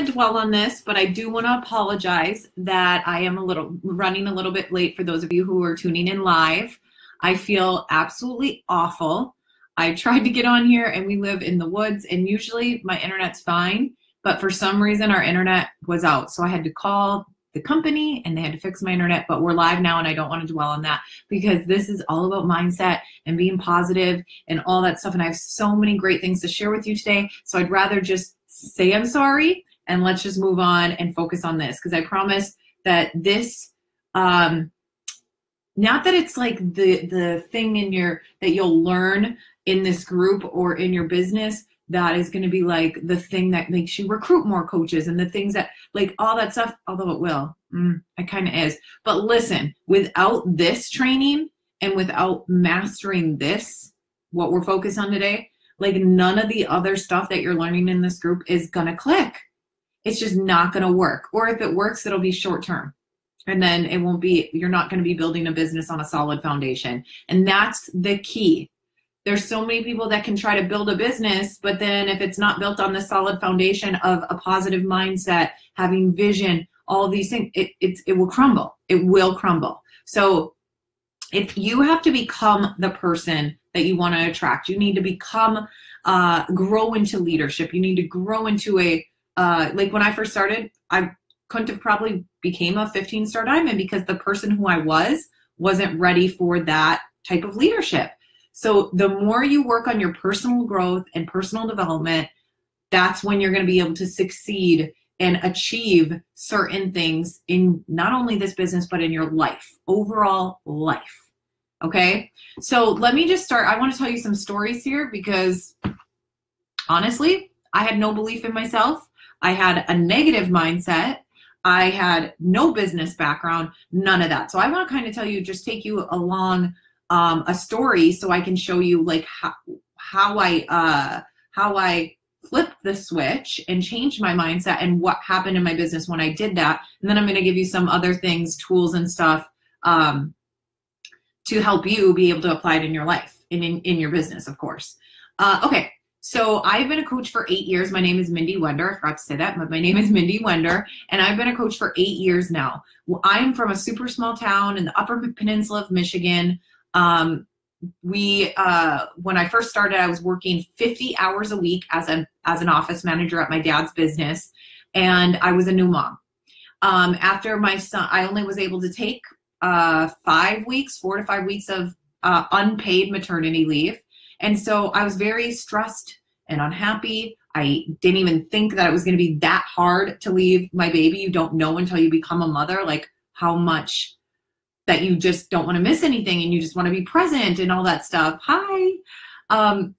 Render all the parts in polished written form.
dwell on this, but I do want to apologize that I am running a little bit late for those of you who are tuning in live. I feel absolutely awful. I tried to get on here and we live in the woods and usually my internet's fine, but for some reason our internet was out. So I had to call the company and they had to fix my internet, but we're live now and I don't want to dwell on that because this is all about mindset and being positive and all that stuff. And I have so many great things to share with you today. So I'd rather just say I'm sorry and let's just move on and focus on this because I promise that this, not that it's like the thing that you'll learn in this group or in your business that is going to be like the thing that makes you recruit more coaches and the things that like all that stuff, although it will, it kind of is. But listen, without this training and without mastering this, what we're focused on today, like none of the other stuff that you're learning in this group is going to click. It's just not going to work. Or if it works, it'll be short term. And then you're not going to be building a business on a solid foundation. And that's the key. There's so many people that can try to build a business, but then if it's not built on the solid foundation of a positive mindset, having vision, all of these things, it will crumble. It will crumble. So if you have to become the person that you want to attract, you need to grow into leadership. You need to grow into like when I first started, I couldn't have probably became a 15-star diamond because the person who I wasn't ready for that type of leadership. So the more you work on your personal growth and personal development, that's when you're going to be able to succeed and achieve certain things in not only this business, but in your life, overall life. Okay. So let me just start. I want to tell you some stories here because honestly, I had no belief in myself. I had a negative mindset. I had no business background, none of that. So I want to kind of take you along a story so I can show you like how I flipped the switch and changed my mindset and what happened in my business when I did that. And then I'm going to give you some other things, tools and stuff to help you be able to apply it in your life and in your business, of course. Okay. So I've been a coach for 8 years. My name is Mindy Wender. I forgot to say that, but my name is Mindy Wender, and I've been a coach for 8 years now. I'm from a super small town in the Upper Peninsula of Michigan. When I first started, I was working 50 hours a week as an office manager at my dad's business, and I was a new mom. After my son, I only was able to take 4 to 5 weeks of unpaid maternity leave. And so I was very stressed and unhappy. I didn't even think that it was going to be that hard to leave my baby. You don't know until you become a mother, like how much that you just don't want to miss anything and you just want to be present and all that stuff. Hi.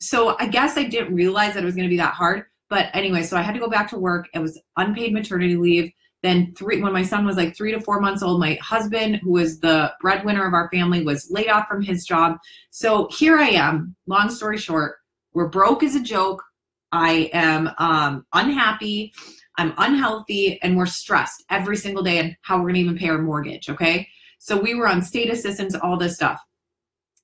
So I guess I didn't realize that it was going to be that hard. But anyway, so I had to go back to work. It was unpaid maternity leave. Then when my son was like 3 to 4 months old, my husband, who was the breadwinner of our family, was laid off from his job. So here I am, long story short, we're broke as a joke. I am unhappy, I'm unhealthy, and we're stressed every single day on how we're gonna even pay our mortgage, okay? So we were on state assistance, all this stuff.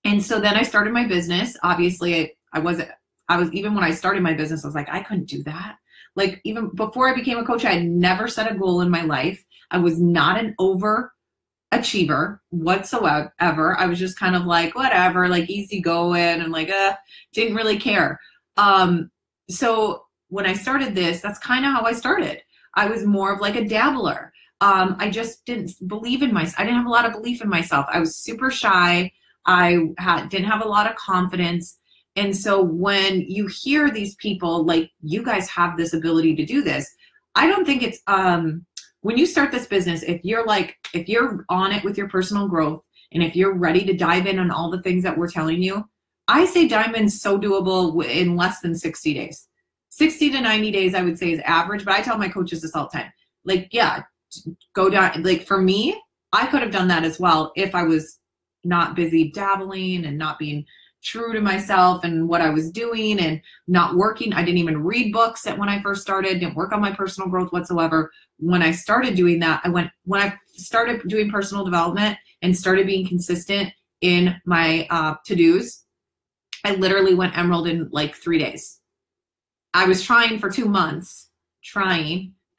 And so then I started my business. Obviously, even when I started my business, I was like, I couldn't do that. Like even before I became a coach, I had never set a goal in my life. I was not an overachiever whatsoever. I was just kind of like, whatever, like easy going and like, didn't really care. So when I started this, that's kind of how I started. I was more of like a dabbler. I just didn't believe in myself. I didn't have a lot of belief in myself. I was super shy. Didn't have a lot of confidence. And so when you hear these people, like you guys have this ability to do this, I don't think it's, when you start this business, if you're on it with your personal growth and if you're ready to dive in on all the things that we're telling you, I say diamond's so doable in less than 60 days. 60 to 90 days, I would say is average, but I tell my coaches this all the time. Like, yeah, go down. Like for me, I could have done that as well if I was not busy dabbling and not being true to myself and what I was doing and not working. I didn't even read books when I first started, didn't work on my personal growth whatsoever. When I started doing that, when I started doing personal development and started being consistent in my to-dos, I literally went emerald in like 3 days. I was trying for 2 months,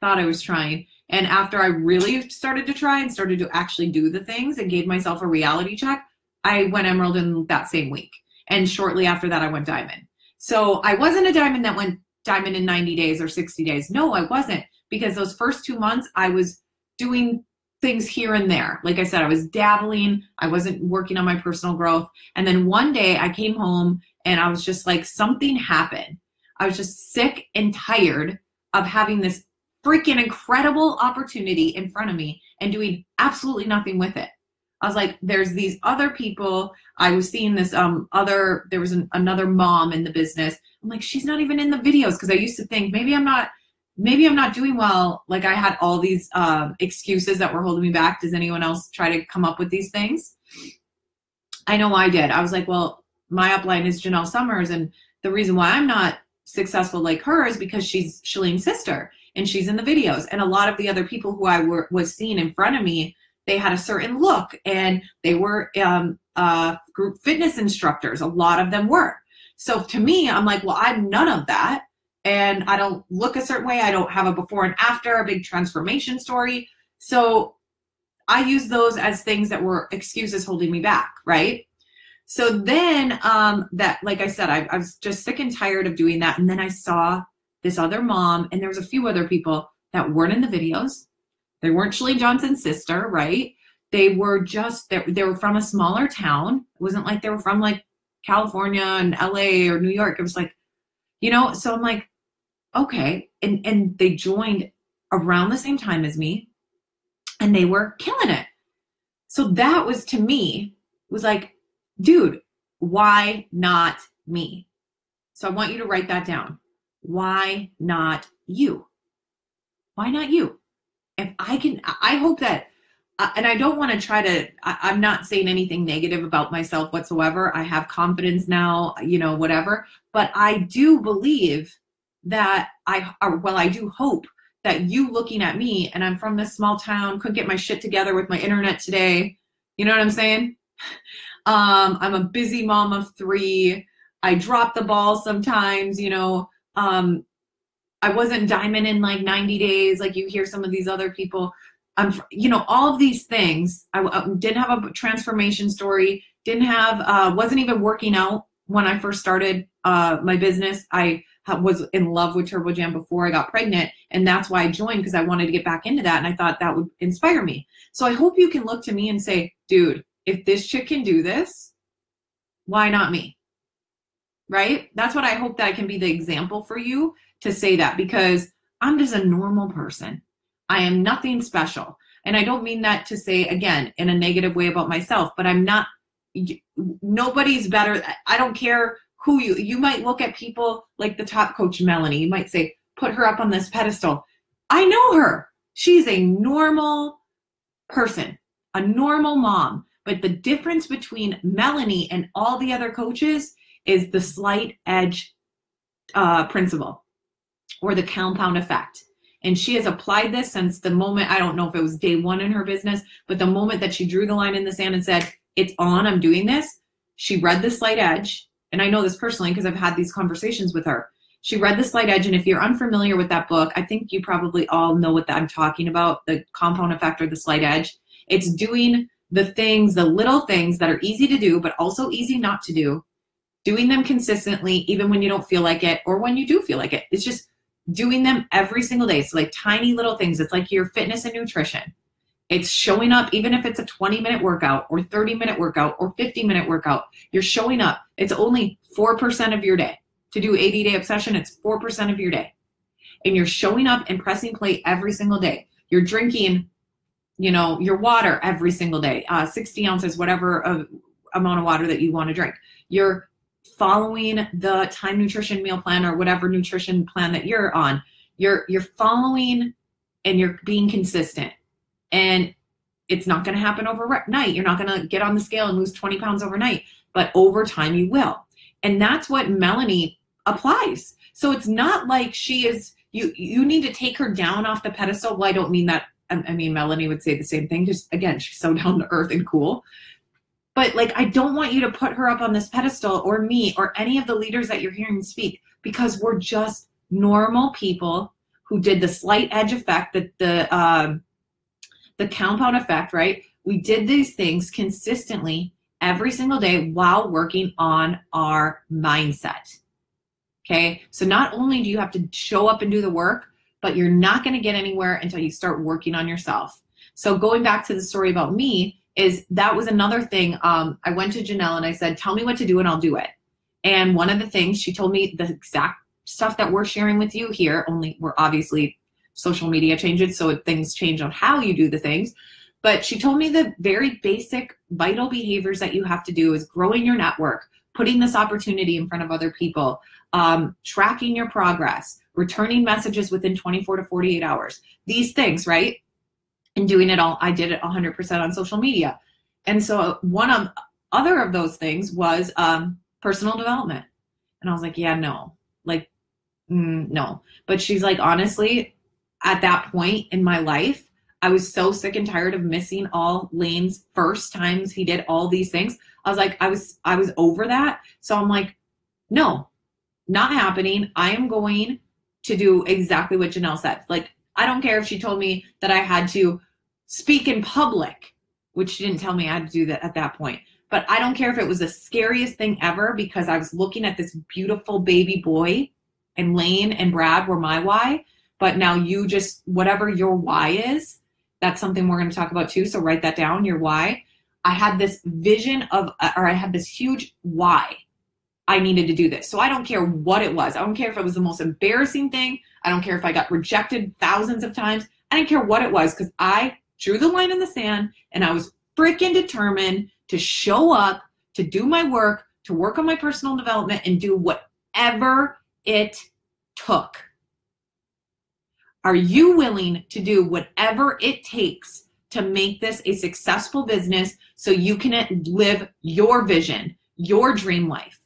thought I was trying. And after I really started to try and started to actually do the things and gave myself a reality check, I went emerald in that same week. And shortly after that, I went diamond. So I wasn't a diamond that went diamond in 90 days or 60 days. No, I wasn't, because those first 2 months I was doing things here and there. Like I said, I was dabbling. I wasn't working on my personal growth. And then one day I came home and I was just like, something happened. I was just sick and tired of having this freaking incredible opportunity in front of me and doing absolutely nothing with it. I was like, there's these other people. I was seeing this there was another mom in the business. I'm like, she's not even in the videos, because I used to think maybe I'm not doing well. Like, I had all these excuses that were holding me back. Does anyone else try to come up with these things? I know I did. I was like, well, my upline is Janelle Summers, and the reason why I'm not successful like her is because she's Shalene's sister and she's in the videos. And a lot of the other people who I was seeing in front of me, they had a certain look, and they were group fitness instructors. A lot of them were. So to me, I'm like, well, I'm none of that. And I don't look a certain way. I don't have a before and after, a big transformation story. So I use those as things that were excuses holding me back, right? So then that, like I said, I was just sick and tired of doing that. And then I saw this other mom, and there was a few other people that weren't in the videos. They weren't Shalene Johnson's sister, right? They were just, they were from a smaller town. It wasn't like they were from like California and LA or New York. It was like, you know, so I'm like, okay. And they joined around the same time as me, and they were killing it. So that was, to me, was like, dude, why not me? So I want you to write that down. Why not you? Why not you? If I can, I hope that, and I don't want to try to, I'm not saying anything negative about myself whatsoever. I have confidence now, you know, whatever. But I do believe that I do hope that you looking at me, and I'm from this small town, couldn't get my shit together with my internet today. You know what I'm saying? I'm a busy mom of 3. I drop the ball sometimes, you know. I wasn't diamond in like 90 days, like you hear some of these other people. You know, all of these things. I didn't have a transformation story, wasn't even working out when I first started my business. I was in love with Turbo Jam before I got pregnant, and that's why I joined, because I wanted to get back into that, and I thought that would inspire me. So I hope you can look to me and say, dude, if this chick can do this, why not me? Right? That's what I hope, that I can be the example for you to say that, because I'm just a normal person. I am nothing special. And I don't mean that to say, again, in a negative way about myself, but I'm not, nobody's better. I don't care who you might look at people like the top coach, Melanie. You might say, put her up on this pedestal. I know her. She's a normal person, a normal mom. But the difference between Melanie and all the other coaches is the slight edge principle, or the compound effect. And she has applied this since the moment, I don't know if it was day 1 in her business, but the moment that she drew the line in the sand and said, it's on, I'm doing this, she read the slight edge. And I know this personally because I've had these conversations with her. She read the slight edge. And if you're unfamiliar with that book, I think you probably all know what I'm talking about, the compound effect or the slight edge. It's doing the things, the little things that are easy to do, but also easy not to do, doing them consistently, even when you don't feel like it, or when you do feel like it. It's just doing them every single day. So like tiny little things. It's like your fitness and nutrition. It's showing up, even if it's a 20-minute workout or 30-minute workout or 50-minute workout, you're showing up. It's only 4% of your day. To do 80-day obsession, it's 4% of your day. And you're showing up and pressing play every single day. You're drinking, you know, your water every single day, 60 ounces, whatever amount of water that you want to drink. You're following the Time Nutrition meal plan or whatever nutrition plan that you're on. You're following, and you're being consistent. And it's not going to happen overnight. You're not going to get on the scale and lose 20 pounds overnight, but over time you will. And that's what Melanie applies. So it's not like she is, you need to take her down off the pedestal. Well, I don't mean that. I mean, Melanie would say the same thing. Just again, she's so down to earth and cool. But like, I don't want you to put her up on this pedestal, or me, or any of the leaders that you're hearing speak, because we're just normal people who did the slight edge effect, the compound effect, right? We did these things consistently every single day while working on our mindset. Okay, so not only do you have to show up and do the work, but you're not going to get anywhere until you start working on yourself. So going back to the story about me, is that was another thing. I went to Janelle and I said, tell me what to do and I'll do it. And one of the things she told me, the exact stuff that we're sharing with you here, only we're obviously social media changes, so things change on how you do the things. But she told me the very basic vital behaviors that you have to do is growing your network, putting this opportunity in front of other people, tracking your progress, returning messages within 24 to 48 hours. These things, right? And doing it all, I did it 100% on social media. And so one of other of those things was personal development. And I was like, yeah, no, like, no. But she's like, honestly, at that point in my life, I was so sick and tired of missing all Lane's first times he did all these things. I was like, I was over that. So I'm like, no, not happening. I am going to do exactly what Janelle said. Like, I don't care if she told me that I had to speak in public, which she didn't tell me I had to do that at that point. But I don't care if it was the scariest thing ever, because I was looking at this beautiful baby boy, and Lane and Brad were my why. But now you just, whatever your why is, that's something we're going to talk about too. So write that down, your why. I had this vision of, or I had this huge why I needed to do this. So I don't care what it was. I don't care if it was the most embarrassing thing. I don't care if I got rejected thousands of times. I didn't care what it was, because I drew the line in the sand and I was freaking determined to show up, to do my work, to work on my personal development and do whatever it took. Are you willing to do whatever it takes to make this a successful business so you can live your vision, your dream life?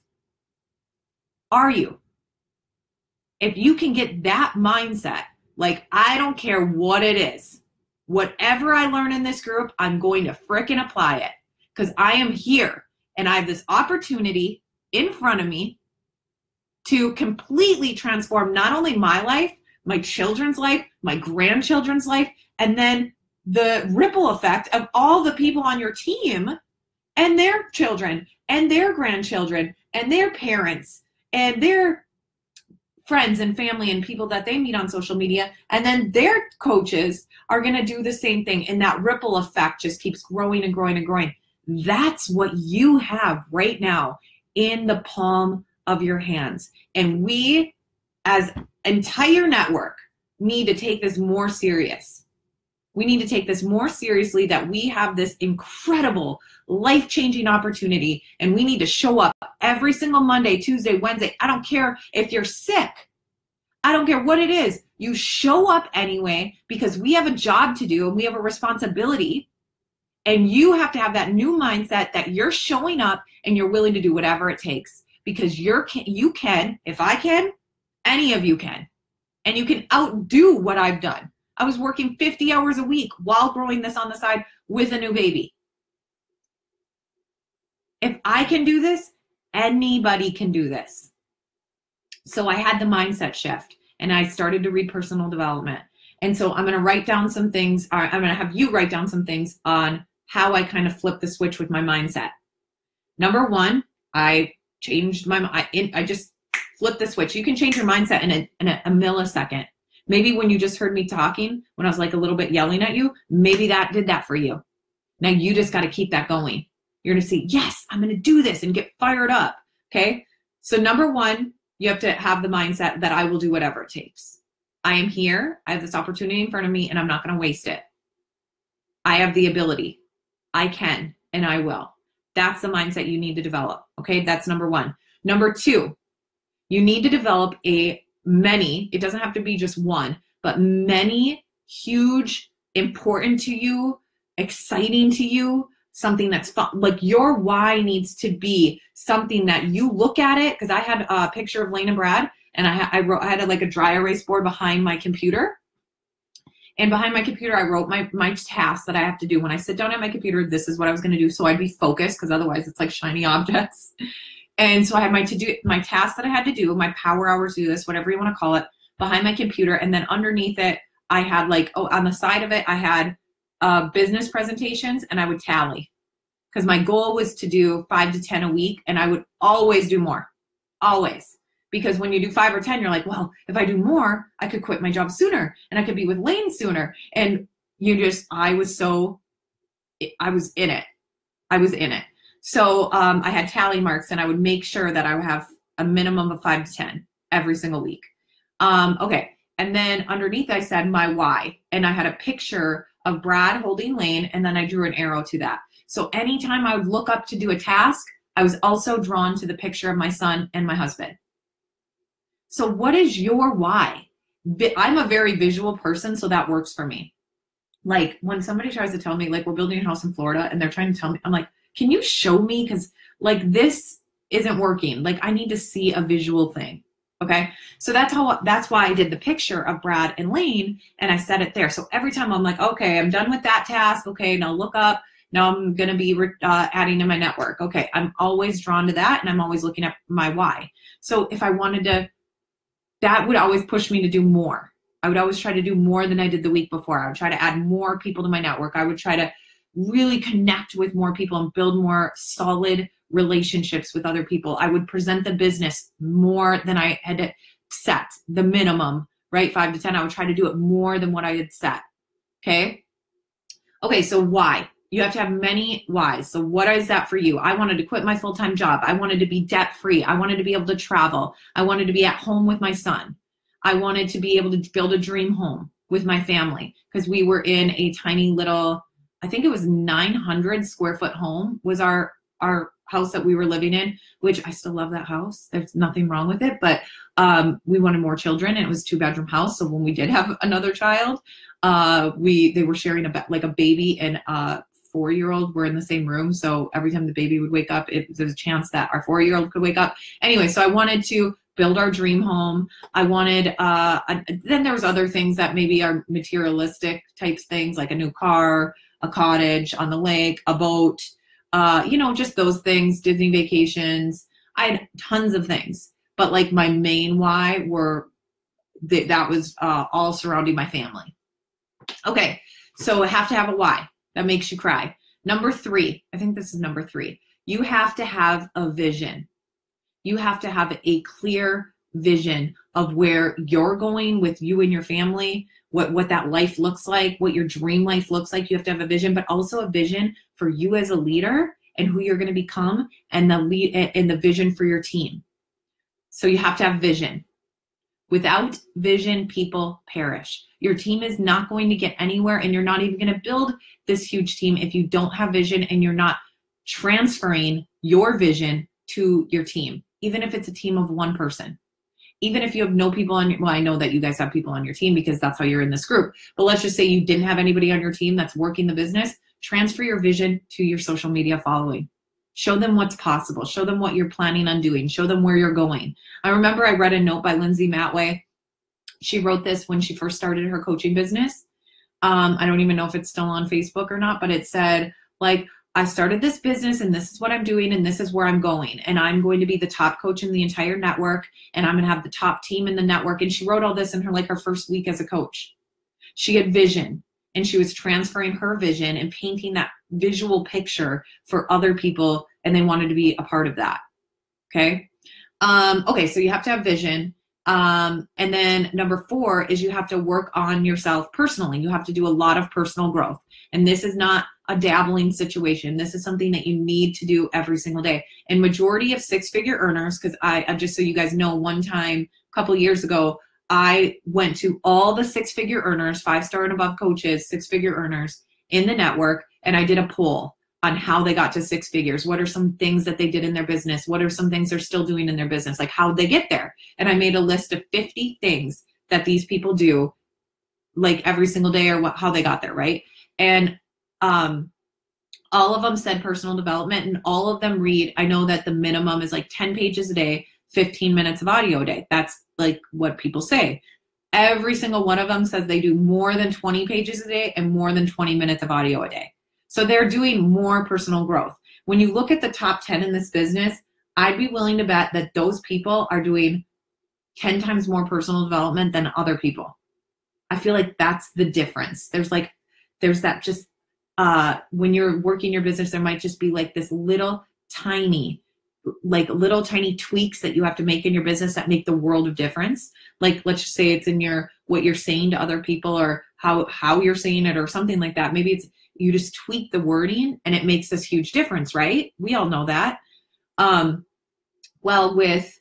Are you? If you can get that mindset, like, I don't care what it is, whatever I learn in this group, I'm going to frickin' apply it, because I am here and I have this opportunity in front of me to completely transform not only my life, my children's life, my grandchildren's life, and then the ripple effect of all the people on your team and their children and their grandchildren and their parents and their friends and family and people that they meet on social media. And then their coaches are going to do the same thing. And that ripple effect just keeps growing and growing and growing. That's what you have right now in the palm of your hands. And we, as entire network, need to take this more serious. We need to take this more seriously, that we have this incredible life-changing opportunity, and we need to show up every single Monday, Tuesday, Wednesday. I don't care if you're sick. I don't care what it is. You show up anyway, because we have a job to do and we have a responsibility, and you have to have that new mindset that you're showing up and you're willing to do whatever it takes, because you can, if I can, any of you can, and you can outdo what I've done. I was working 50 hours a week while growing this on the side with a new baby. If I can do this, anybody can do this. So I had the mindset shift and I started to read personal development. And so I'm going to write down some things. I'm going to have you write down some things on how I kind of flipped the switch with my mindset. Number one, I changed I just flipped the switch. You can change your mindset in a millisecond. Maybe when you just heard me talking, when I was like a little bit yelling at you, maybe that did that for you. Now you just got to keep that going. You're going to see, yes, I'm going to do this and get fired up. Okay. So number one, you have to have the mindset that I will do whatever it takes. I am here. I have this opportunity in front of me and I'm not going to waste it. I have the ability. I can, and I will. That's the mindset you need to develop. Okay. That's number one. Number two, you need to develop it doesn't have to be just one, but many huge, important to you, exciting to you, something that's fun. Like, your why needs to be something that you look at it. Cause I had a picture of Lane and Brad, and I had a dry erase board behind my computer. And behind my computer, I wrote my tasks that I have to do. When I sit down at my computer, this is what I was going to do. So I'd be focused, because otherwise it's like shiny objects. And so I had my tasks that I had to do, my power hours to do this, whatever you want to call it. behind my computer. And then underneath it, I had like, on the side of it, I had business presentations, and I would tally. Because my goal was to do 5 to 10 a week, and I would always do more, always. Because when you do 5 or 10, you're like, well, if I do more, I could quit my job sooner, and I could be with Lane sooner. And I was in it. I was in it. So I had tally marks, and I would make sure that I would have a minimum of 5 to 10 every single week. Okay. And then underneath I said my why, and I had a picture of Brad holding Lane, and then I drew an arrow to that. So anytime I would look up to do a task, I was also drawn to the picture of my son and my husband. So what is your why? I'm a very visual person, so that works for me. Like when somebody tries to tell me, like, we're building a house in Florida and they're trying to tell me, I'm like, can you show me? Because like this isn't working. Like I need to see a visual thing. Okay. So that's why I did the picture of Brad and Lane, and I set it there. So every time I'm like, okay, I'm done with that task. Okay. Now look up. Now I'm going to be adding to my network. Okay. I'm always drawn to that, and I'm always looking at my why. So if I wanted to, that would always push me to do more. I would always try to do more than I did the week before. I would try to add more people to my network. I would try to really connect with more people and build more solid relationships with other people. I would present the business more than I had set, the minimum, right? 5 to 10. I would try to do it more than what I had set. Okay. Okay. So why? You have to have many whys. So what is that for you? I wanted to quit my full-time job. I wanted to be debt-free. I wanted to be able to travel. I wanted to be at home with my son. I wanted to be able to build a dream home with my family, because we were in a tiny little, I think it was 900 square foot home was our house that we were living in, which I still love that house. There's nothing wrong with it, but we wanted more children, and it was a 2-bedroom house. So when we did have another child, they were sharing a baby and 4-year-old were in the same room. So every time the baby would wake up, there's a chance that our 4-year-old could wake up. Anyway, so I wanted to build our dream home. I wanted, then there was other things that maybe are materialistic types things, like a new car, a cottage on the lake, a boat, just those things, Disney vacations. I had tons of things, but like my main why that was all surrounding my family. Okay. So I have to have a why. That makes you cry. Number 3, I think this is number 3. You have to have a vision. You have to have a clear vision of where you're going with you and your family, what that life looks like, what your dream life looks like. You have to have a vision, but also a vision for you as a leader and who you're going to become, and the vision for your team. So you have to have vision. Without vision, people perish. Your team is not going to get anywhere, and you're not even going to build this huge team if you don't have vision and you're not transferring your vision to your team, even if it's a team of 1 person. Even if you have no people on I know that you guys have people on your team because that's how you're in this group. But let's just say you didn't have anybody on your team that's working the business. Transfer your vision to your social media following. Show them what's possible. Show them what you're planning on doing. Show them where you're going. I remember I read a note by Lindsay Matway. She wrote this when she first started her coaching business. I don't even know if it's still on Facebook or not, but it said, like, I started this business and this is what I'm doing and this is where I'm going. And I'm going to be the top coach in the entire network, and I'm going to have the top team in the network. And she wrote all this in her first week as a coach. She had vision, and she was transferring her vision and painting that visual picture for other people, and they wanted to be a part of that. Okay. Okay. So you have to have vision. And then number 4 is you have to work on yourself personally. You have to do a lot of personal growth. And this is not a dabbling situation. This is something that you need to do every single day. And majority of 6-figure earners, because I just so you guys know, one time, a couple of years ago, I went to all the 6-figure earners, 5-star and above coaches, 6-figure earners in the network, and I did a poll on how they got to 6 figures. What are some things that they did in their business? What are some things they're still doing in their business? Like, how'd they get there? And I made a list of 50 things that these people do, like every single day, or how they got there, right? And all of them said personal development, and all of them read. I know that the minimum is like 10 pages a day, 15 minutes of audio a day. That's like what people say. Every single one of them says they do more than 20 pages a day and more than 20 minutes of audio a day. So they're doing more personal growth. When you look at the top 10 in this business, I'd be willing to bet that those people are doing 10 times more personal development than other people. I feel like that's the difference. There's that just, when you're working your business, there might just be like this little tiny tweaks that you have to make in your business that make the world of difference. Like, let's just say it's in what you're saying to other people, or how you're saying it, or something like that. Maybe it's, you just tweak the wording and it makes this huge difference, right? We all know that. Well, with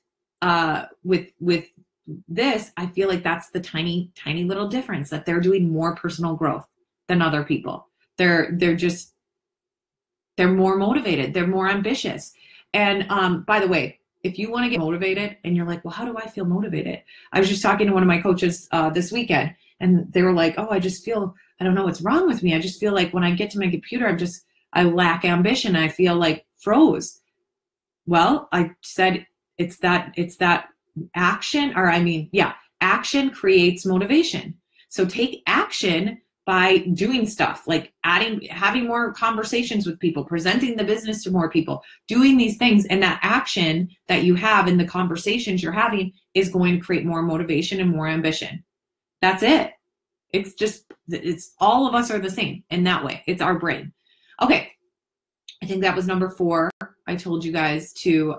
this, I feel like that's the tiny little difference, that they're doing more personal growth than other people. They're more motivated. They're more ambitious. And by the way, if you want to get motivated and you're like, well, how do I feel motivated? I was just talking to one of my coaches this weekend, and they were like, oh, I just feel, I don't know what's wrong with me. I just feel like when I get to my computer, I lack ambition. I feel like froze. Well, I said, it's that action, action creates motivation. So take action by doing stuff like having more conversations with people, presenting the business to more people, doing these things. And that action that you have in the conversations you're having is going to create more motivation and more ambition. That's it. It's all of us are the same in that way. It's our brain. Okay. I think that was number 4. I told you guys to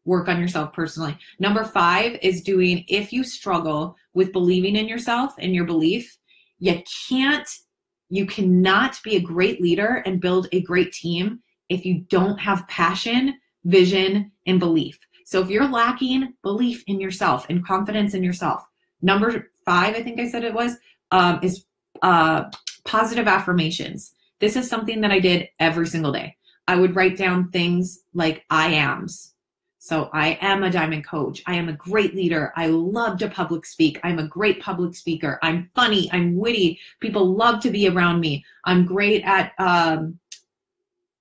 work on yourself personally. Number 5 is doing, if you struggle with believing in yourself and your belief, you cannot be a great leader and build a great team if you don't have passion, vision, and belief. So if you're lacking belief in yourself and confidence in yourself, number 5, I think I said it was, is positive affirmations. This is something that I did every single day. I would write down things like I ams. So I am a diamond coach. I am a great leader. I love to public speak. I'm a great public speaker. I'm funny. I'm witty. People love to be around me. I'm great at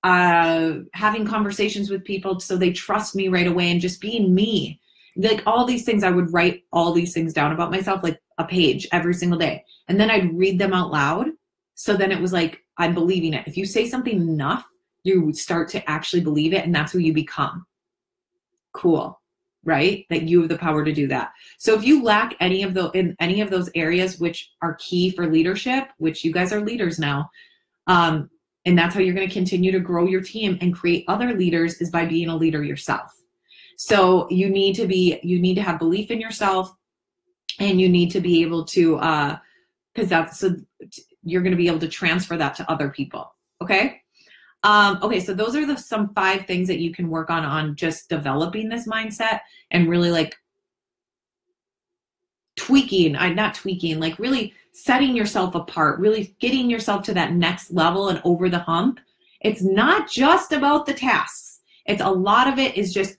having conversations with people so they trust me right away, and just being me. Like all these things, I would write all these things down about myself, like a page every single day. And then I'd read them out loud. So then it was like, I'm believing it. If you say something enough, you would start to actually believe it, and that's who you become. Cool, right? That you have the power to do that. So if you lack in any of those areas, which are key for leadership, which you guys are leaders now, and that's how you're going to continue to grow your team and create other leaders, is by being a leader yourself. So you need to have belief in yourself, and you need to be able to, you're going to be able to transfer that to other people. Okay. Okay, so those are some 5 things that you can work on just developing this mindset and really like really setting yourself apart, really getting yourself to that next level and over the hump. It's not just about the tasks. It's a lot of it is just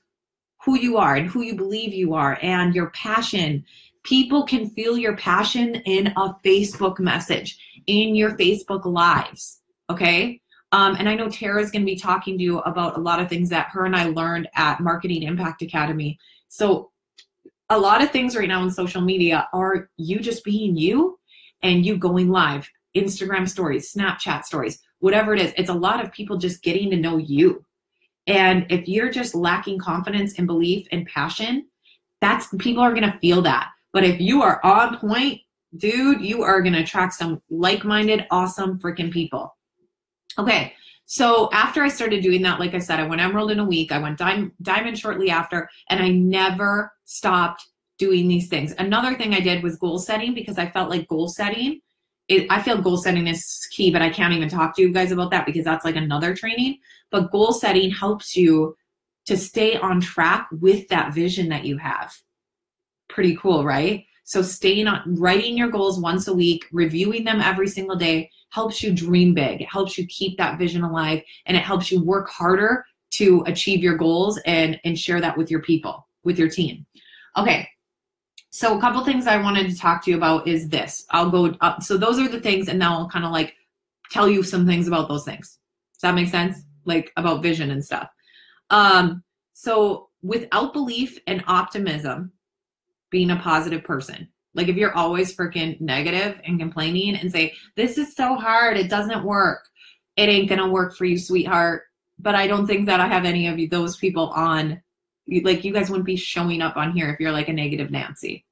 who you are and who you believe you are and your passion. People can feel your passion in a Facebook message, in your Facebook lives, okay? And I know Tara's going to be talking to you about a lot of things that her and I learned at Marketing Impact Academy. So a lot of things right now in social media are you just being you and you going live, Instagram stories, Snapchat stories, whatever it is. It's a lot of people just getting to know you. And if you're just lacking confidence and belief and passion, people are going to feel that. But if you are on point, dude, you are going to attract some like-minded, awesome freaking people. Okay, so after I started doing that, like I said, I went Emerald in a week. I went Diamond shortly after, and I never stopped doing these things. Another thing I did was goal setting, because I felt like goal setting, I feel goal setting is key, but I can't even talk to you guys about that because that's like another training. But goal setting helps you to stay on track with that vision that you have. Pretty cool, right? So writing your goals once a week, reviewing them every single day, helps you dream big. It helps you keep that vision alive, and it helps you work harder to achieve your goals and share that with your people, with your team. Okay, so a couple things I wanted to talk to you about is this. I'll go up. So those are the things, and now I'll kind of like tell you some things about those things. Does that make sense? Like about vision and stuff. So without belief and optimism, being a positive person. Like if you're always freaking negative and complaining and say, this is so hard, it doesn't work. It ain't gonna work for you, sweetheart. But I don't think that I have any of those people on like you guys wouldn't be showing up on here if you're like a negative Nancy.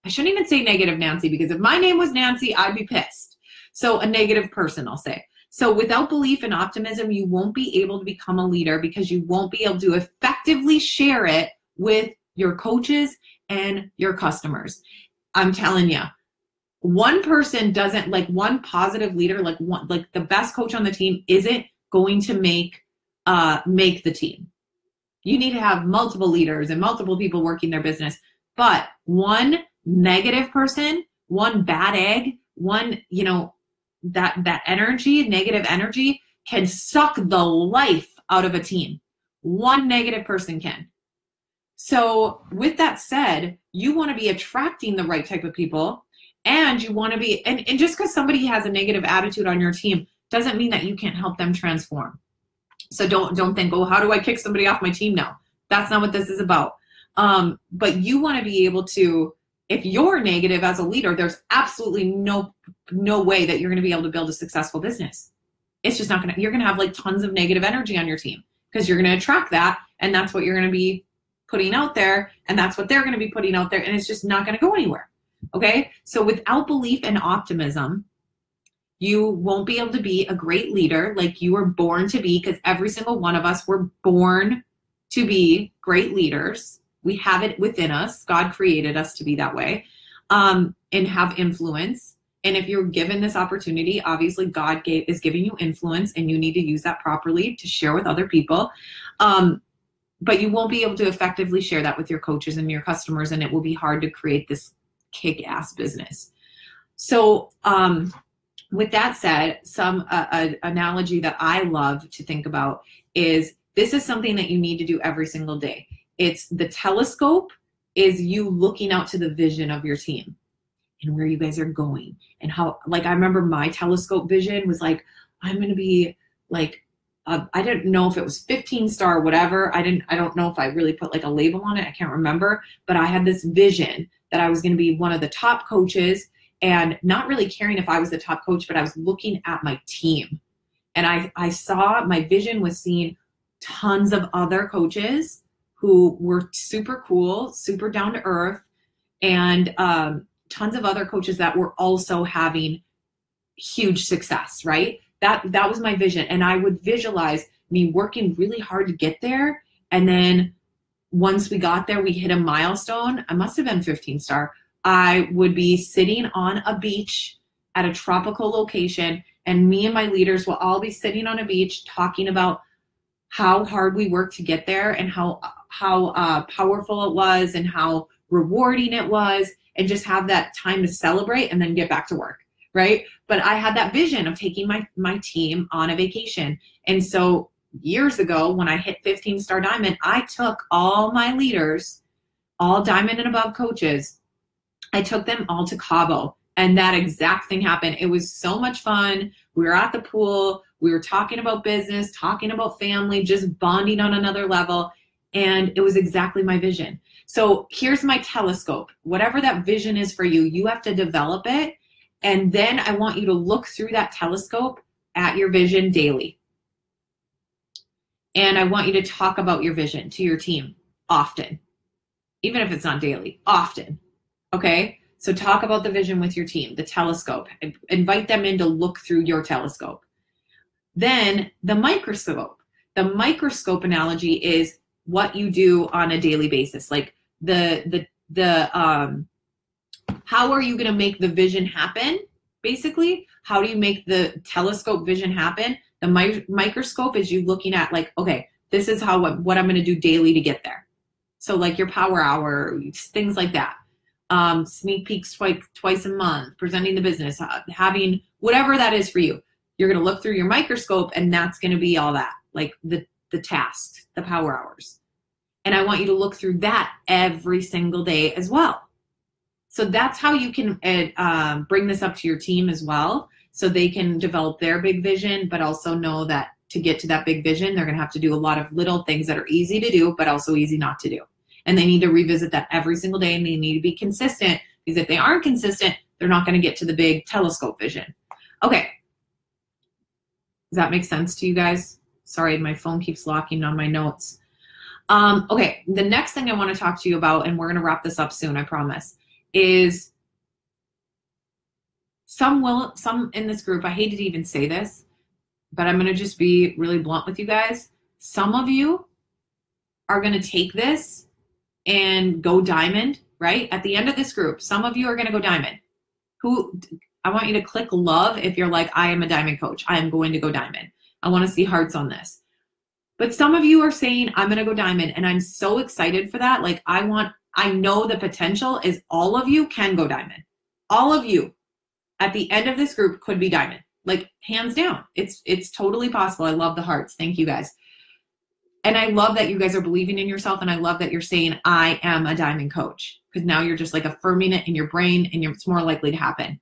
I shouldn't even say negative Nancy, because if my name was Nancy, I'd be pissed. So a negative person, I'll say. So without belief and optimism, you won't be able to become a leader, because you won't be able to effectively share it with your coaches and your customers. I'm telling you, one person doesn't, like one positive leader, like the best coach on the team isn't going to make the team. You need to have multiple leaders and multiple people working their business. But one negative person, one bad egg, one, that energy, negative energy, can suck the life out of a team. One negative person can. So with that said, you want to be attracting the right type of people, and you want to be, and just because somebody has a negative attitude on your team doesn't mean that you can't help them transform. So don't think, oh, how do I kick somebody off my team now? That's not what this is about. But you want to be able to, if you're negative as a leader, there's absolutely no way that you're going to be able to build a successful business. It's just not going to, you're going to have like tons of negative energy on your team, because you're going to attract that, and that's what you're going to be putting out there, and that's what they're going to be putting out there, and it's just not going to go anywhere. Okay? So without belief and optimism, you won't be able to be a great leader like you were born to be, because every single one of us were born to be great leaders. We have it within us. God created us to be that way, and have influence. And if you're given this opportunity, obviously God is giving you influence, and you need to use that properly to share with other people. But you won't be able to effectively share that with your coaches and your customers, and it will be hard to create this kick-ass business. So with that said, some analogy that I love to think about is, this is something that you need to do every single day. It's the telescope is you looking out to the vision of your team and where you guys are going, and how, like, I remember my telescope vision was like, I'm going to be like, I didn't know if it was 15-star or whatever. I don't know if I really put like a label on it. I can't remember, but I had this vision that I was going to be one of the top coaches, and not really caring if I was the top coach, but I was looking at my team, and I saw, my vision was seeing tons of other coaches who were super cool, super down to earth, and tons of other coaches that were also having huge success, right? That was my vision. And I would visualize me working really hard to get there. And then once we got there, we hit a milestone. I must have been 15-star. I would be sitting on a beach at a tropical location, and me and my leaders will all be sitting on a beach talking about how hard we worked to get there, and how powerful it was, and how rewarding it was, and just have that time to celebrate and then get back to work, right? But I had that vision of taking my team on a vacation. And so years ago, when I hit 15-star diamond, I took all my leaders, all diamond and above coaches, I took them all to Cabo, and that exact thing happened. It was so much fun. We were at the pool. We were talking about business, talking about family, just bonding on another level. And it was exactly my vision. So here's my telescope. Whatever that vision is for you, you have to develop it. And then I want you to look through that telescope at your vision daily. And I want you to talk about your vision to your team often, even if it's not daily, often. Okay? So talk about the vision with your team, the telescope. Invite them in to look through your telescope. Then the microscope. The microscope analogy is what you do on a daily basis. Like how are you going to make the vision happen? Basically, how do you make the telescope vision happen? The microscope is you looking at like, okay, this is what I'm going to do daily to get there. So like your power hour, things like that. Sneak peeks twice a month, presenting the business, having whatever that is for you. You're going to look through your microscope, and that's going to be all that, like the tasks, the power hours. And I want you to look through that every single day as well. So that's how you can bring this up to your team as well, so they can develop their big vision, but also know that to get to that big vision, they're going to have to do a lot of little things that are easy to do, but also easy not to do. And they need to revisit that every single day, and they need to be consistent, because if they aren't consistent, they're not going to get to the big telescope vision. Okay. Does that make sense to you guys? Sorry, my phone keeps locking on my notes. Okay, the next thing I want to talk to you about, and we're going to wrap this up soon, I promise, is some in this group, I hated to even say this, but I'm going to just be really blunt with you guys. Some of you are going to take this and go diamond, right? At the end of this group, some of you are going to go diamond. I want you to click love if you're like, I am a diamond coach. I am going to go diamond. I want to see hearts on this. But some of you are saying, I'm going to go diamond. And I'm so excited for that. Like I know the potential is all of you can go diamond. All of you at the end of this group could be diamond. Like hands down. It's totally possible. I love the hearts. Thank you guys. And I love that you guys are believing in yourself. And I love that you're saying, I am a diamond coach. Because now you're just like affirming it in your brain and it's more likely to happen.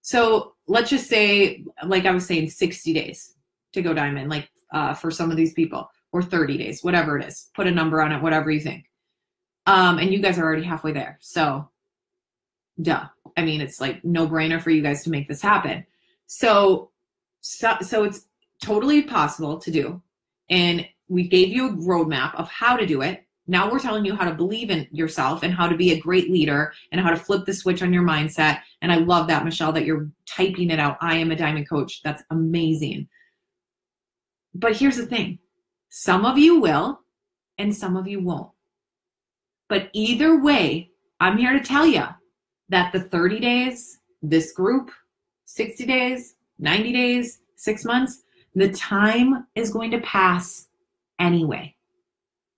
So let's just say, like I was saying, 60 days to go diamond, like for some of these people, or 30 days, whatever it is. Put a number on it, whatever you think. And you guys are already halfway there. So duh. I mean, it's like no brainer for you guys to make this happen. So it's totally possible to do. And we gave you a roadmap of how to do it. Now we're telling you how to believe in yourself and how to be a great leader and how to flip the switch on your mindset. And I love that, Michelle, that you're typing it out. I am a diamond coach. That's amazing. But here's the thing. Some of you will and some of you won't. But either way, I'm here to tell you that the 30 days, this group, 60 days, 90 days, 6 months, the time is going to pass anyway.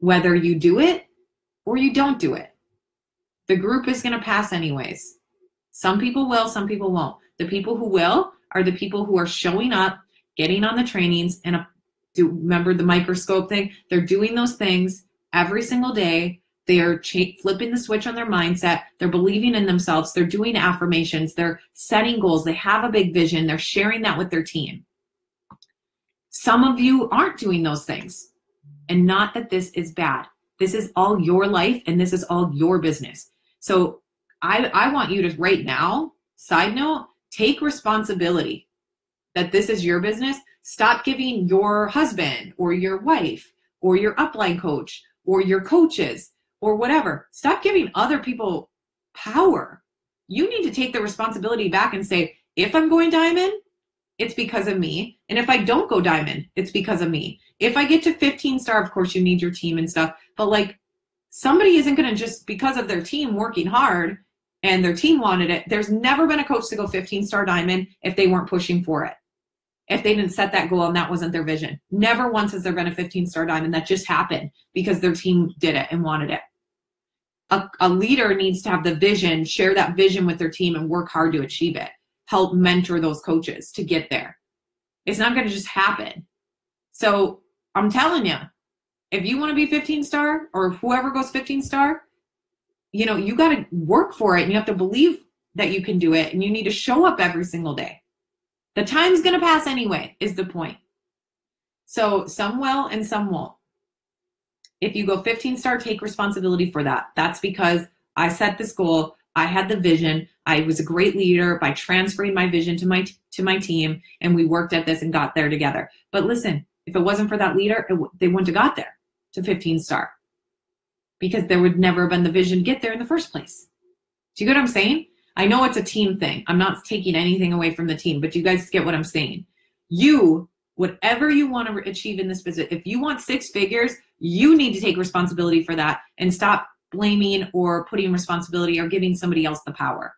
Whether you do it or you don't do it. The group is going to pass anyways. Some people will, some people won't. The people who will are the people who are showing up, getting on the trainings, and remember the microscope thing? They're doing those things every single day. They are flipping the switch on their mindset. They're believing in themselves. They're doing affirmations. They're setting goals. They have a big vision. They're sharing that with their team. Some of you aren't doing those things. And not that this is bad. This is all your life and this is all your business. So I want you to right now, side note, take responsibility that this is your business. Stop giving your husband or your wife or your upline coach or your coaches or whatever. Stop giving other people power. You need to take the responsibility back and say, if I'm going diamond, it's because of me. And if I don't go diamond, it's because of me. If I get to 15 star, of course you need your team and stuff, but like somebody isn't going to just because of their team working hard and their team wanted it. There's never been a coach to go 15 star diamond if they weren't pushing for it. If they didn't set that goal and that wasn't their vision. Never once has there been a 15 star diamond that just happened because their team did it and wanted it. A leader needs to have the vision, share that vision with their team and work hard to achieve it. Help mentor those coaches to get there. It's not going to just happen. So I'm telling you, if you want to be 15 star or whoever goes 15 star, you know, you got to work for it and you have to believe that you can do it and you need to show up every single day. The time's going to pass anyway, is the point. So some will and some won't. If you go 15 star, take responsibility for that. That's because I set this goal. I had the vision. I was a great leader by transferring my vision to my team, and we worked at this and got there together. But listen, if it wasn't for that leader, they wouldn't have got there to 15 star because there would never have been the vision to get there in the first place. Do you get what I'm saying? I know it's a team thing. I'm not taking anything away from the team, but you guys get what I'm saying. You, whatever you want to achieve in this business, if you want 6 figures, you need to take responsibility for that and stop blaming or putting responsibility or giving somebody else the power.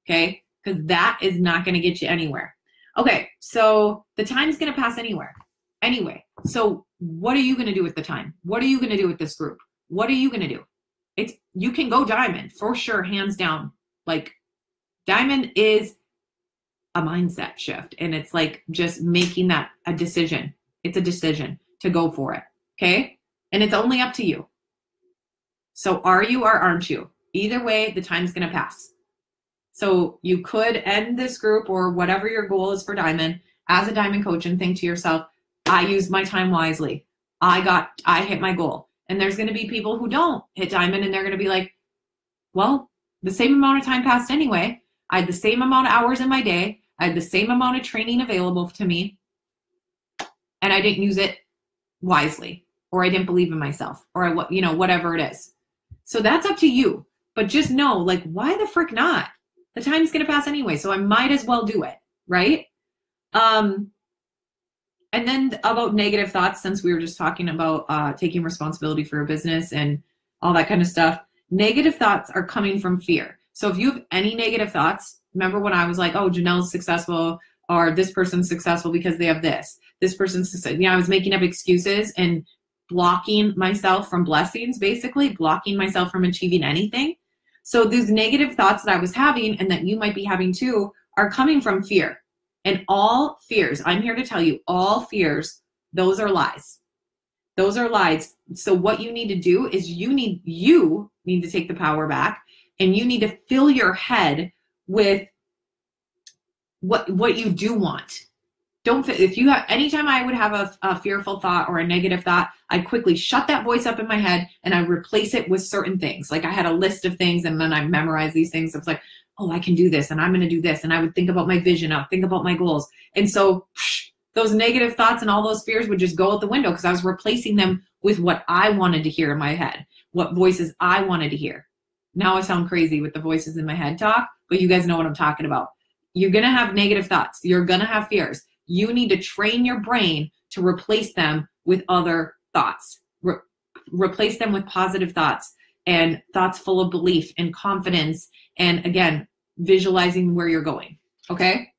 Okay? Because that is not going to get you anywhere. Okay, so the time's going to pass anyway. So what are you going to do with the time? What are you going to do with this group? What are you going to do? You can go diamond for sure, hands down. Like diamond is a mindset shift and it's like just making that a decision. It's a decision to go for it. Okay? And it's only up to you. So are you or aren't you? Either way, the time's going to pass. So you could end this group or whatever your goal is for diamond as a diamond coach and think to yourself, I used my time wisely. I hit my goal. And there's going to be people who don't hit diamond and they're going to be like, well, the same amount of time passed anyway. I had the same amount of hours in my day. I had the same amount of training available to me. And I didn't use it wisely. or I didn't believe in myself, or whatever it is. So that's up to you. But just know, like, why the frick not? The time's going to pass anyway, so I might as well do it, right? And then about negative thoughts, since we were just talking about taking responsibility for a business and all that kind of stuff, negative thoughts are coming from fear. So if you have any negative thoughts, remember when I was like, oh, Janelle's successful, or this person's successful because they have this. This person's successful. I was making up excuses and blocking myself from blessings, basically blocking myself from achieving anything. So these negative thoughts that I was having, and that you might be having too, are coming from fear. And all fears, I'm here to tell you, all fears, those are lies. Those are lies. So what you need to do is you need to take the power back, and you need to fill your head with what you do want. Anytime I would have a fearful thought or a negative thought, I'd quickly shut that voice up in my head and I replace it with certain things. Like I had a list of things, and then I memorized these things. I was like, oh, I can do this, and I'm going to do this. And I would think about my vision. I would think about my goals. And so those negative thoughts and all those fears would just go out the window, because I was replacing them with what I wanted to hear in my head, what voices I wanted to hear. Now I sound crazy with the voices in my head talk, but you guys know what I'm talking about. You're going to have negative thoughts. You're going to have fears. You need to train your brain to replace them with other thoughts. Replace them with positive thoughts, and thoughts full of belief and confidence, and again, visualizing where you're going, okay?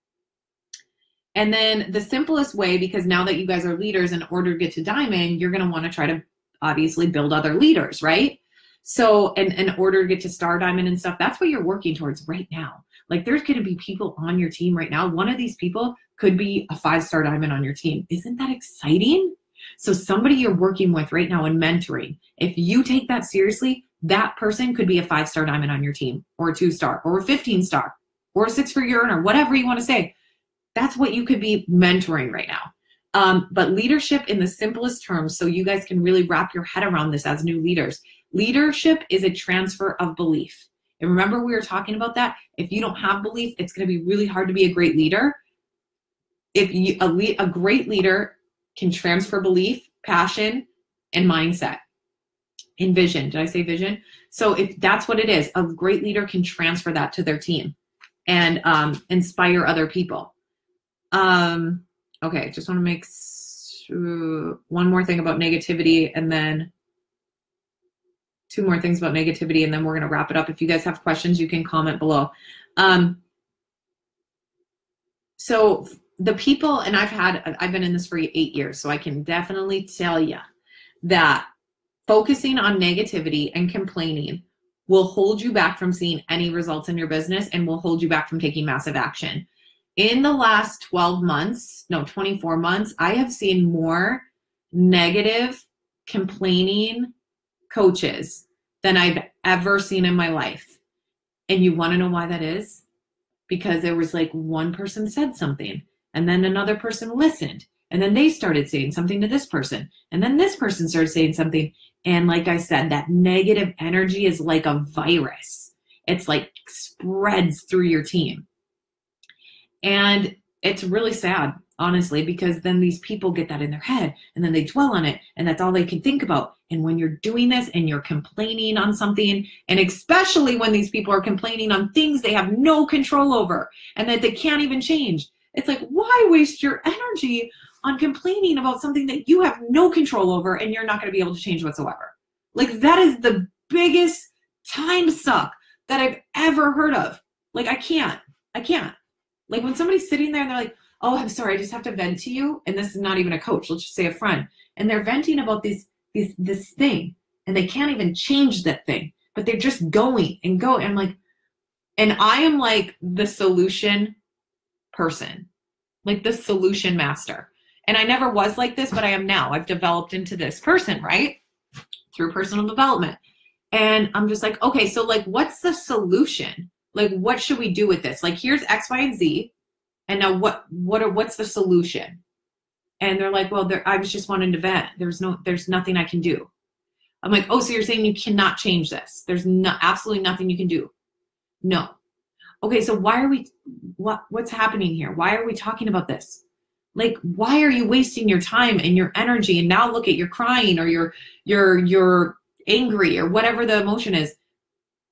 And then the simplest way, because now that you guys are leaders, in order to get to Diamond, you're gonna wanna try to obviously build other leaders, right? So in order to get to Star Diamond and stuff, that's what you're working towards right now. Like there's gonna be people on your team right now. One of these people could be a 5-star Diamond on your team. Isn't that exciting? So somebody you're working with right now and mentoring, if you take that seriously, that person could be a 5-star Diamond on your team, or a 2-star, or a 15-star, or a 6-figure earner, whatever you want to say. That's what you could be mentoring right now. But leadership in the simplest terms, so you guys can really wrap your head around this as new leaders. Leadership is a transfer of belief. And remember, we were talking about that. If you don't have belief, it's going to be really hard to be a great leader. A great leader can transfer belief, passion, and mindset. And vision. Did I say vision? So if that's what it is, a great leader can transfer that to their team and inspire other people. Okay, just want to make one more thing about negativity, and then 2 more things about negativity, and then we're going to wrap it up. If you guys have questions, you can comment below. So the people, and I've been in this for 8 years, so I can definitely tell you that focusing on negativity and complaining will hold you back from seeing any results in your business, and will hold you back from taking massive action. In the last 24 months, I have seen more negative, complaining coaches than I've ever seen in my life. And you want to know why that is? Because there was like one person said something, and then another person listened, and then they started saying something to this person, and then this person started saying something. And like I said, that negative energy is like a virus. It's like spreads through your team. And it's really sad, honestly, because then these people get that in their head, and then they dwell on it, and that's all they can think about. And when you're doing this and you're complaining on something, and especially when these people are complaining on things they have no control over and that they can't even change, it's like, why waste your energy on complaining about something that you have no control over and you're not going to be able to change whatsoever? Like, that is the biggest time suck that I've ever heard of. Like, I can't. Like, when somebody's sitting there and they're like, oh, I'm sorry, I just have to vent to you. And this is not even a coach, let's just say a friend. And they're venting about this thing, and they can't even change that thing, but they're just going and go. And I'm like, and I am like the solution person, like the solution master. And I never was like this, but I am now. I've developed into this person, right? Through personal development. And I'm just like, okay, so like, what's the solution? Like, what should we do with this? Like, here's X, Y, and Z. And now what's the solution? And they're like, well, I was just wanting to vent. There's nothing I can do. I'm like, oh, so you're saying you cannot change this? There's absolutely nothing you can do? No. Okay, so what's happening here? Why are we talking about this? Like, why are you wasting your time and your energy? And now look at, you're crying or you're angry or whatever the emotion is.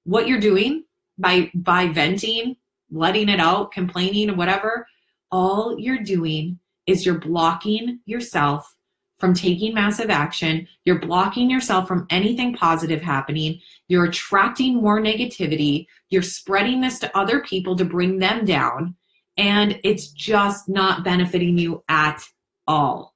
What you're doing by venting, letting it out, complaining or whatever, all you're doing is you're blocking yourself from taking massive action. You're blocking yourself from anything positive happening. You're attracting more negativity. You're spreading this to other people to bring them down. And it's just not benefiting you at all.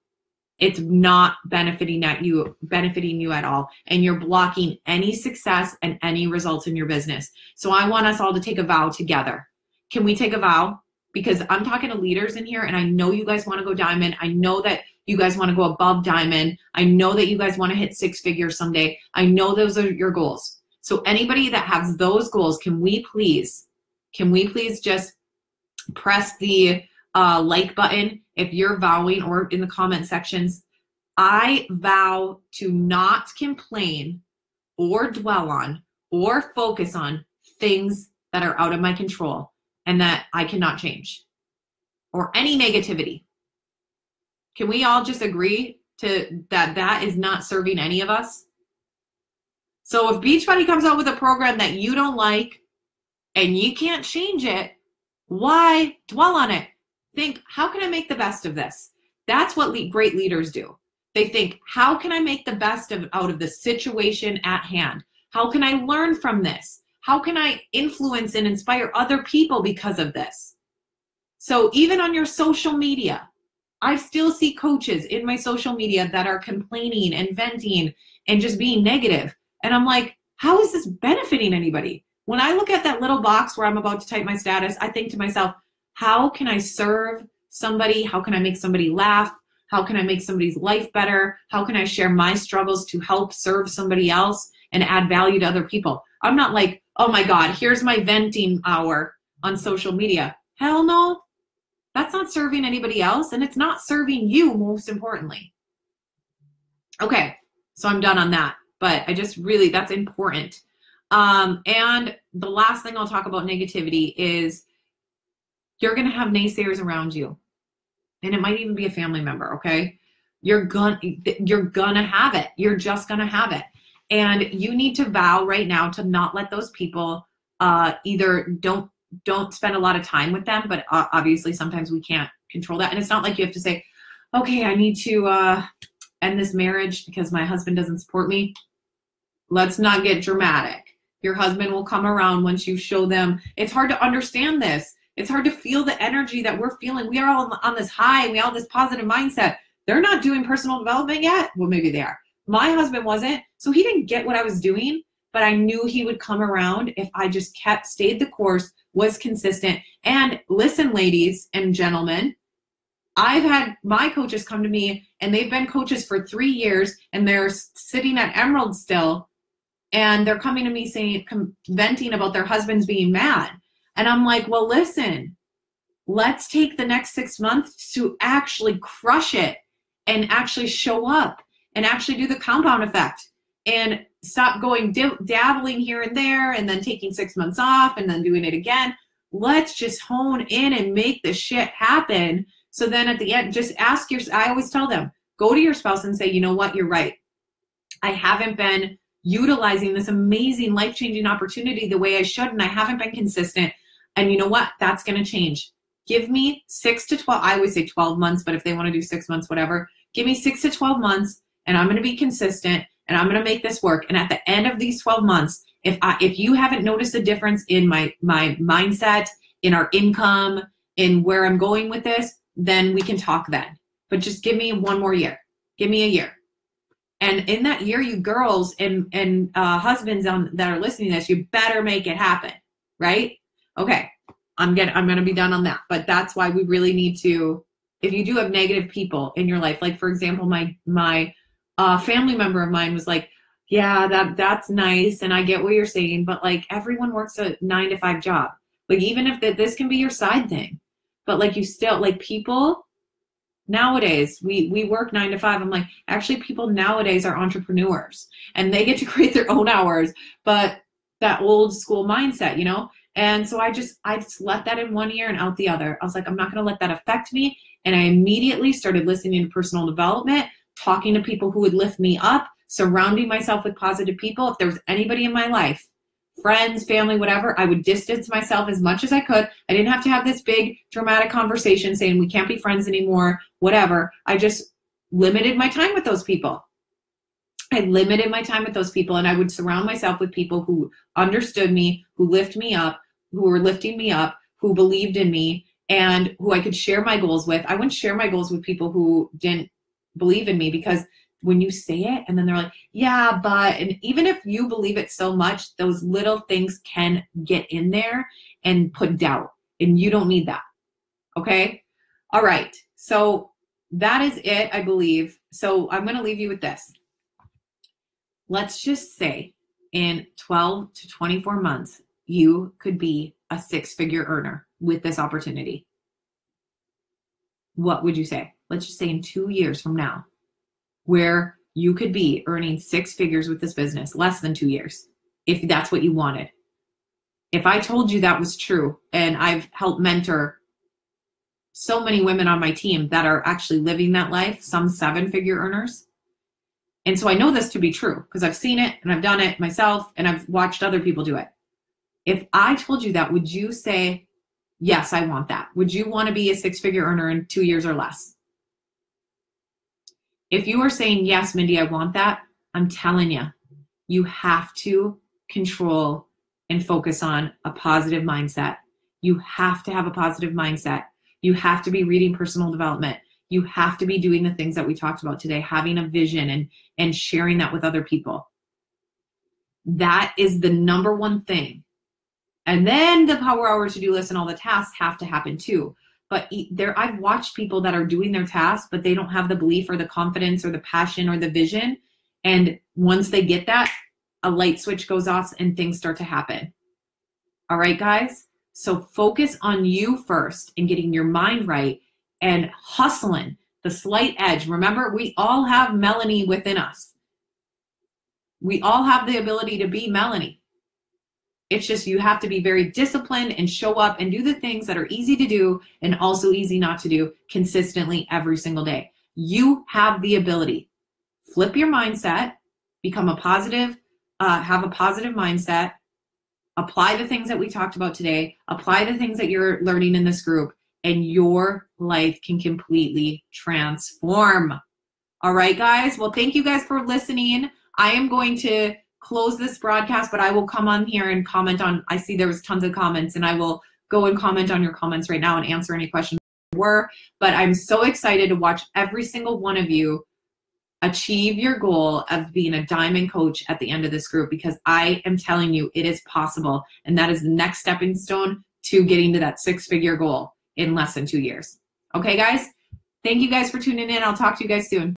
It's not benefiting you at all. And you're blocking any success and any results in your business. So I want us all to take a vow together. Can we take a vow? Because I'm talking to leaders in here, and I know you guys want to go diamond. I know that you guys want to go above diamond. I know that you guys want to hit 6 figures someday. I know those are your goals. So anybody that has those goals, can we please just press the like button if you're vowing, or in the comment sections, I vow to not complain or dwell on or focus on things that are out of my control and that I cannot change, or any negativity. Can we all just agree to that is not serving any of us? So if Beachbody comes out with a program that you don't like and you can't change it, why dwell on it? Think, how can I make the best of this? That's what great leaders do. They think, how can I make the best out of the situation at hand? How can I learn from this? How can I influence and inspire other people because of this? So even on your social media, I still see coaches in my social media that are complaining and venting and just being negative. And I'm like, how is this benefiting anybody? When I look at that little box where I'm about to type my status, I think to myself, how can I serve somebody? How can I make somebody laugh? How can I make somebody's life better? How can I share my struggles to help serve somebody else and add value to other people? I'm not like, oh my God, here's my venting hour on social media. Hell no. That's not serving anybody else, and it's not serving you, most importantly. Okay, so I'm done on that, but I just really, that's important. And the last thing I'll talk about negativity is you're going to have naysayers around you, and it might even be a family member. Okay. You're gonna have it. You're just going to have it. And you need to vow right now to not let those people, either don't spend a lot of time with them, but obviously sometimes we can't control that. And it's not like you have to say, okay, I need to, end this marriage because my husband doesn't support me. Let's not get dramatic. Your husband will come around once you show them. It's hard to understand this. It's hard to feel the energy that we're feeling. We are all on this high. We all have this positive mindset. They're not doing personal development yet. Well, maybe they are. My husband wasn't. So he didn't get what I was doing, but I knew he would come around if I just stayed the course, was consistent. And listen, ladies and gentlemen, I've had my coaches come to me and they've been coaches for 3 years and they're sitting at Emerald still. And they're coming to me saying, venting about their husbands being mad. And I'm like, well, listen, let's take the next 6 months to actually crush it and actually show up and actually do the compound effect and stop going dabbling here and there and then taking 6 months off and then doing it again. Let's just hone in and make the shit happen. So then at the end, just ask I always tell them, go to your spouse and say, you know what, you're right. I haven't been utilizing this amazing life-changing opportunity the way I should, and I haven't been consistent. And you know what? That's going to change. Give me 6 to 12. I always say 12 months, but if they want to do 6 months, whatever, give me 6 to 12 months, and I'm going to be consistent, and I'm going to make this work. And at the end of these 12 months, if you haven't noticed a difference in my mindset, in our income, in where I'm going with this, then we can talk then. But just give me 1 more year. Give me a year. And in that year, you girls and husbands that are listening to this, you better make it happen, right? Okay, I'm gonna be done on that. But that's why we really need to, if you do have negative people in your life, like for example, my family member of mine was like, yeah, that's nice, and I get what you're saying, but like everyone works a 9 to 5 job. Like even if this can be your side thing, but like you still, like people nowadays, we work 9 to 5. I'm like, actually people nowadays are entrepreneurs and they get to create their own hours, but that old school mindset, you know? And so I just let that in 1 ear and out the other. I was like, I'm not going to let that affect me. and I immediately started listening to personal development, talking to people who would lift me up, surrounding myself with positive people. If there was anybody in my life, friends, family, whatever, I would distance myself as much as I could. I didn't have to have this big dramatic conversation saying we can't be friends anymore, whatever. I just limited my time with those people. I limited my time with those people, and I would surround myself with people who understood me, who lift me up, who were lifting me up, who believed in me, and who I could share my goals with. I wouldn't share my goals with people who didn't believe in me, because when you say it and then they're like, yeah, but, and even if you believe it so much, those little things can get in there and put doubt, and you don't need that. Okay? All right. So that is it, I believe. So I'm going to leave you with this. Let's just say in 12 to 24 months, you could be a 6-figure earner with this opportunity. What would you say? Let's just say in 2 years from now, where you could be earning 6 figures with this business, less than 2 years, if that's what you wanted. If I told you that was true, and I've helped mentor so many women on my team that are actually living that life, some 7-figure earners. And so I know this to be true because I've seen it and I've done it myself and I've watched other people do it. If I told you that, would you say, yes, I want that? Would you want to be a 6-figure earner in 2 years or less? If you are saying, yes, Mindy, I want that, I'm telling you, you have to control and focus on a positive mindset. You have to have a positive mindset. You have to be reading personal development. You have to be doing the things that we talked about today, having a vision and sharing that with other people. That is the number one thing. And then the Power Hour to-do list and all the tasks have to happen too. But I've watched people that are doing their tasks, but they don't have the belief or the confidence or the passion or the vision. And once they get that, a light switch goes off and things start to happen. All right, guys? So focus on you first and getting your mind right and hustling the slight edge. Remember, we all have Melanie within us. We all have the ability to be Melanie. It's just you have to be very disciplined and show up and do the things that are easy to do and also easy not to do consistently every single day. You have the ability. Flip your mindset, become a positive, have a positive mindset, apply the things that we talked about today, apply the things that you're learning in this group, and your life can completely transform. All right, guys? Well, thank you guys for listening. I am going to close this broadcast, but I will come on here and comment on, I see there was tons of comments, and I will go and comment on your comments right now and answer any questions there were. But I'm so excited to watch every single one of you achieve your goal of being a diamond coach at the end of this group, because I am telling you it is possible. And that is the next stepping stone to getting to that 6-figure goal in less than 2 years. Okay, guys? Thank you guys for tuning in. I'll talk to you guys soon.